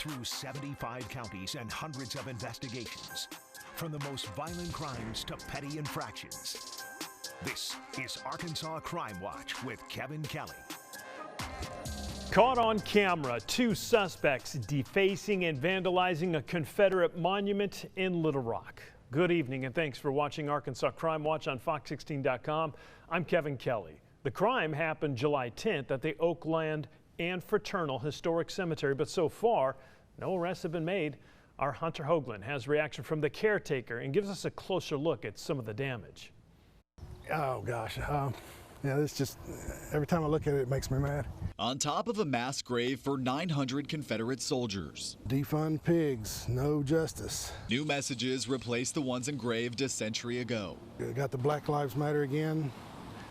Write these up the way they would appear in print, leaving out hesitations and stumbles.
through 75 counties and hundreds of investigations, from the most violent crimes to petty infractions. This is Arkansas Crime Watch with Kevin Kelly. Caught on camera, 2 suspects defacing and vandalizing a Confederate monument in Little Rock. Good evening and thanks for watching Arkansas Crime Watch on Fox16.com. I'm Kevin Kelly. The crime happened July 10th at the Oakland and Fraternal Historic Cemetery, but so far, no arrests have been made. Our Hunter Hoagland has reaction from the caretaker and gives us a closer look at some of the damage. Oh gosh, yeah, it's just, every time I look at it, it makes me mad. On top of a mass grave for 900 Confederate soldiers. Defund pigs, no justice. New messages replace the ones engraved a century ago. Got the Black Lives Matter again,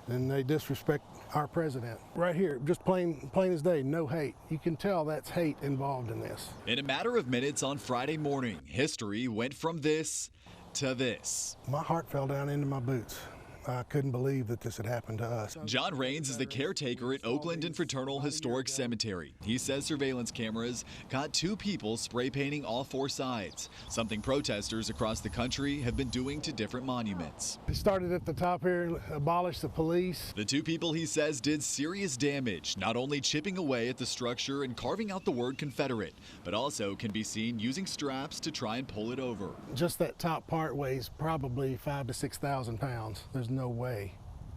and they disrespect our president. Right here, just plain as day, no hate. You can tell that's hate involved in this. In a matter of minutes on Friday morning, history went from this to this. My heart fell down into my boots. I couldn't believe that this had happened to us. John Raines is the caretaker at Oakland and Fraternal Historic Cemetery. He says surveillance cameras caught 2 people spray painting all 4 sides, something protesters across the country have been doing to different monuments. It started at the top here, abolish the police. The 2 people, he says, did serious damage, not only chipping away at the structure and carving out the word Confederate, but also can be seen using straps to try and pull it over. Just that top part weighs probably 5,000 to 6,000 pounds. There's no way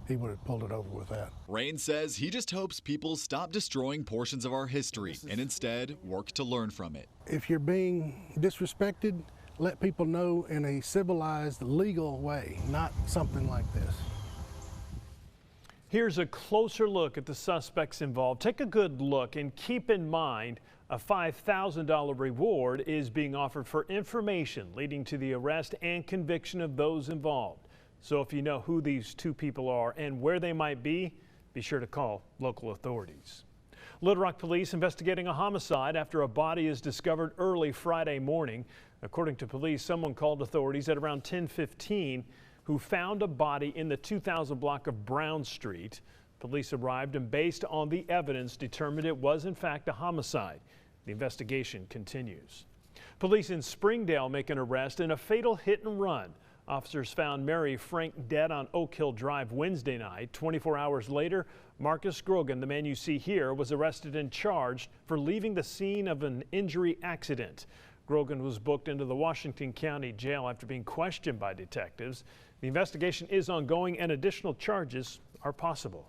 he would have pulled it over with that. Raines says he just hopes people stop destroying portions of our history and instead work to learn from it. If you're being disrespected, let people know in a civilized, legal way, not something like this. Here's a closer look at the suspects involved. Take a good look and keep in mind a $5,000 reward is being offered for information leading to the arrest and conviction of those involved. So if you know who these 2 people are and where they might be sure to call local authorities. Little Rock police investigating a homicide after a body is discovered early Friday morning. According to police, someone called authorities at around 10:15 who found a body in the 2000 block of Brown Street. Police arrived and based on the evidence determined it was in fact a homicide. The investigation continues. Police in Springdale make an arrest in a fatal hit and run. Officers found Mary Frank dead on Oak Hill Drive Wednesday night. 24 hours later, Marcus Grogan, the man you see here, was arrested and charged for leaving the scene of an injury accident. Grogan was booked into the Washington County Jail after being questioned by detectives. The investigation is ongoing and additional charges are possible.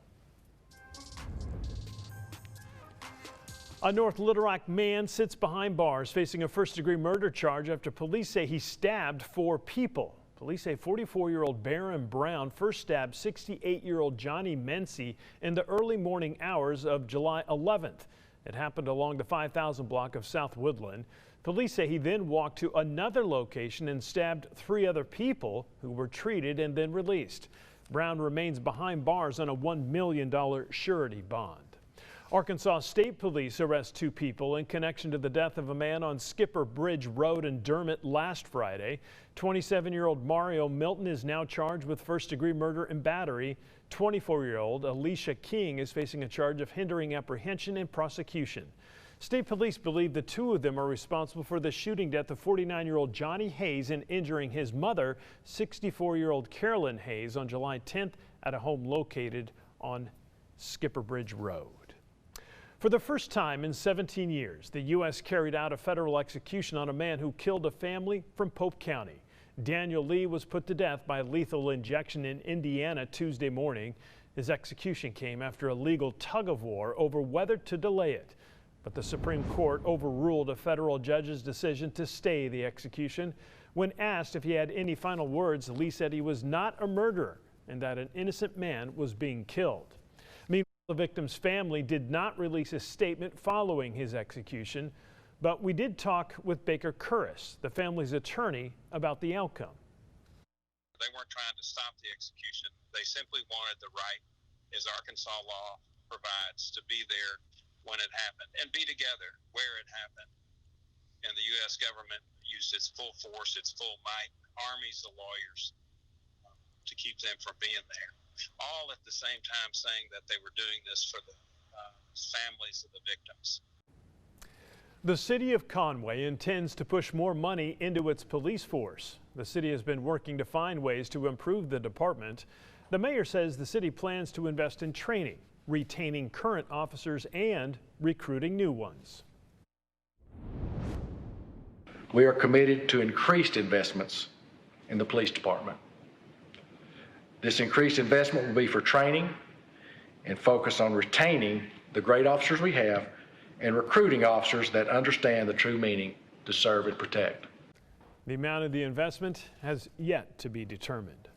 A North Little Rock man sits behind bars facing a first-degree murder charge after police say he stabbed 4 people. Police say 44-year-old Baron Brown first stabbed 68-year-old Johnny Mency in the early morning hours of July 11th. It happened along the 5000 block of South Woodland. Police say he then walked to another location and stabbed 3 other people who were treated and then released. Brown remains behind bars on a $1 million surety bond. Arkansas State Police arrest 2 people in connection to the death of a man on Skipper Bridge Road in Dermott last Friday. 27-year-old Mario Milton is now charged with first-degree murder and battery. 24-year-old Alicia King is facing a charge of hindering apprehension and prosecution. State police believe the 2 of them are responsible for the shooting death of 49-year-old Johnny Hayes and injuring his mother, 64-year-old Carolyn Hayes, on July 10th at a home located on Skipper Bridge Road. For the first time in 17 years, the U.S. carried out a federal execution on a man who killed a family from Pope County. Daniel Lee was put to death by lethal injection in Indiana Tuesday morning. His execution came after a legal tug-of-war over whether to delay it. But the Supreme Court overruled a federal judge's decision to stay the execution. When asked if he had any final words, Lee said he was not a murderer and that an innocent man was being killed. The victim's family did not release a statement following his execution, but we did talk with Baker Curris, the family's attorney, about the outcome. They weren't trying to stop the execution. They simply wanted the right, as Arkansas law provides, to be there when it happened and be together where it happened. And the U.S. government used its full force, its full might, armies of lawyers to keep them from being there. All at the same time saying that they were doing this for the families of the victims. The city of Conway intends to push more money into its police force. The city has been working to find ways to improve the department. The mayor says the city plans to invest in training, retaining current officers, and recruiting new ones. We are committed to increased investments in the police department. This increased investment will be for training and focus on retaining the great officers we have and recruiting officers that understand the true meaning to serve and protect. The amount of the investment has yet to be determined.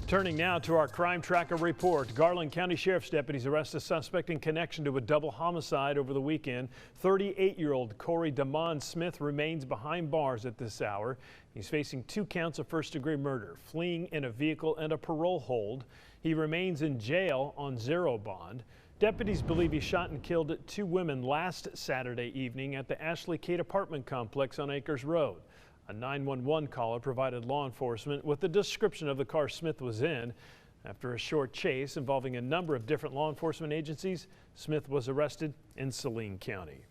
Turning now to our Crime Tracker report. Garland County Sheriff's deputies arrest a suspect in connection to a double homicide over the weekend. 38-year-old Corey Damon Smith remains behind bars at this hour. He's facing 2 counts of first-degree murder, fleeing in a vehicle, and a parole hold. He remains in jail on 0 bond. Deputies believe he shot and killed 2 women last Saturday evening at the Ashley Cade apartment complex on Acres Road. A 911 caller provided law enforcement with a description of the car Smith was in. After a short chase involving a number of different law enforcement agencies, Smith was arrested in Saline County.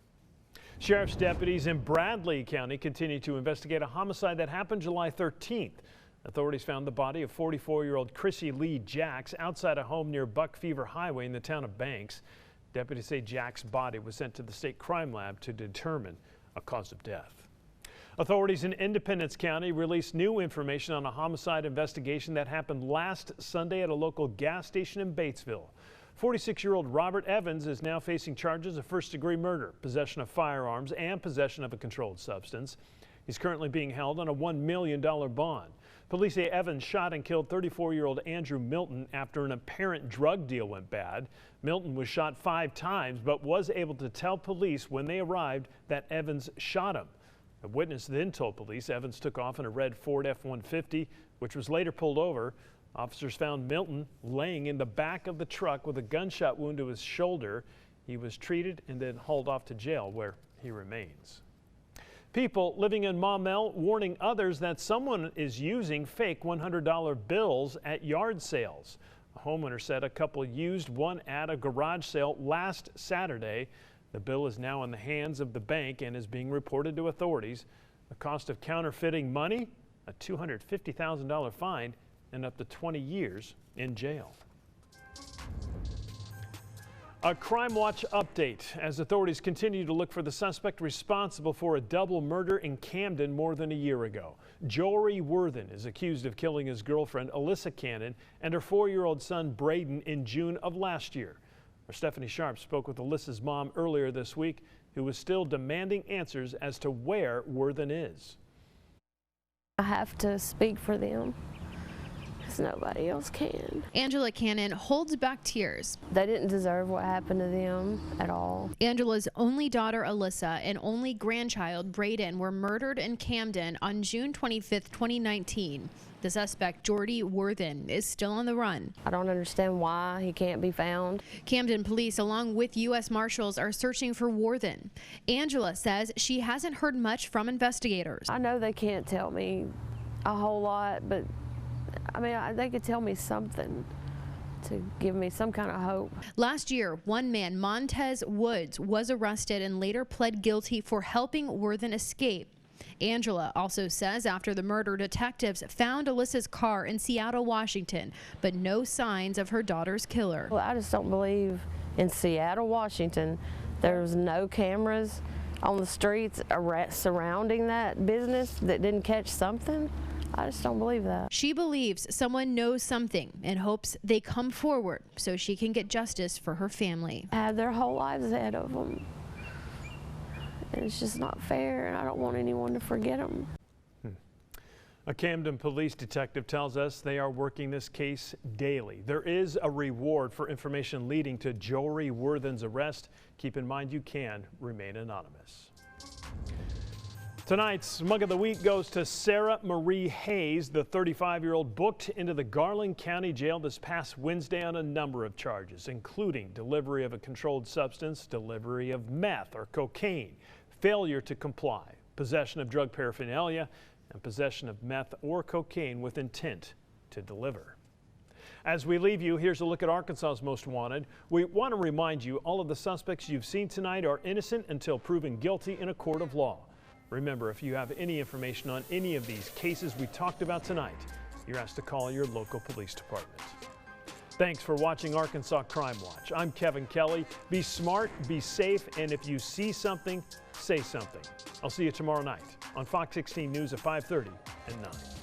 Sheriff's deputies in Bradley County continue to investigate a homicide that happened July 13th. Authorities found the body of 44-year-old Chrissy Lee Jacks outside a home near Buck Fever Highway in the town of Banks. Deputies say Jacks' body was sent to the state crime lab to determine a cause of death. Authorities in Independence County released new information on a homicide investigation that happened last Sunday at a local gas station in Batesville. 46-year-old Robert Evans is now facing charges of first-degree murder, possession of firearms, and possession of a controlled substance. He's currently being held on a $1 million bond. Police say Evans shot and killed 34-year-old Andrew Milton after an apparent drug deal went bad. Milton was shot 5 times but was able to tell police when they arrived that Evans shot him. A witness then told police Evans took off in a red Ford F-150, which was later pulled over. Officers found Milton laying in the back of the truck with a gunshot wound to his shoulder. He was treated and then hauled off to jail, where he remains. People living in Maumelle warning others that someone is using fake $100 bills at yard sales. A homeowner said a couple used one at a garage sale last Saturday. The bill is now in the hands of the bank and is being reported to authorities. The cost of counterfeiting money, a $250,000 fine, and up to 20 years in jail. A Crime Watch update as authorities continue to look for the suspect responsible for a double murder in Camden more than a year ago. Jory Worthen is accused of killing his girlfriend Alyssa Cannon and her 4-year-old son Braden in June of last year. Our Stephanie Sharp spoke with Alyssa's mom earlier this week, who was still demanding answers as to where Worthen is. I have to speak for them, because nobody else can. Angela Cannon holds back tears. They didn't deserve what happened to them at all. Angela's only daughter, Alyssa, and only grandchild, Braden, were murdered in Camden on June 25th, 2019. The suspect, Jory Worthen, is still on the run. I don't understand why he can't be found. Camden police, along with U.S. Marshals, are searching for Worthen. Angela says she hasn't heard much from investigators. I know they can't tell me a whole lot, but I mean, they could tell me something to give me some kind of hope. Last year, one man, Montez Woods, was arrested and later pled guilty for helping Worthen escape. Angela also says after the murder, detectives found Alyssa's car in Seattle, Washington, but no signs of her daughter's killer. Well, I just don't believe in Seattle, Washington, there's no cameras on the streets surrounding that business that didn't catch something. I just don't believe that. She believes someone knows something and hopes they come forward so she can get justice for her family. Have their whole lives ahead of them. And it's just not fair, and I don't want anyone to forget them. A Camden police detective tells us they are working this case daily. There is a reward for information leading to Jory Worthen's arrest. Keep in mind you can remain anonymous. Tonight's Mug of the Week goes to Sarah Marie Hayes, the 35-year-old booked into the Garland County Jail this past Wednesday on a number of charges, including delivery of a controlled substance, delivery of meth or cocaine, failure to comply, possession of drug paraphernalia, and possession of meth or cocaine with intent to deliver. As we leave you, here's a look at Arkansas's most wanted. We want to remind you all of the suspects you've seen tonight are innocent until proven guilty in a court of law. Remember, if you have any information on any of these cases we talked about tonight, you're asked to call your local police department. Thanks for watching Arkansas Crime Watch. I'm Kevin Kelly. Be smart, be safe, and if you see something, say something. I'll see you tomorrow night on Fox 16 News at 5:30 and 9.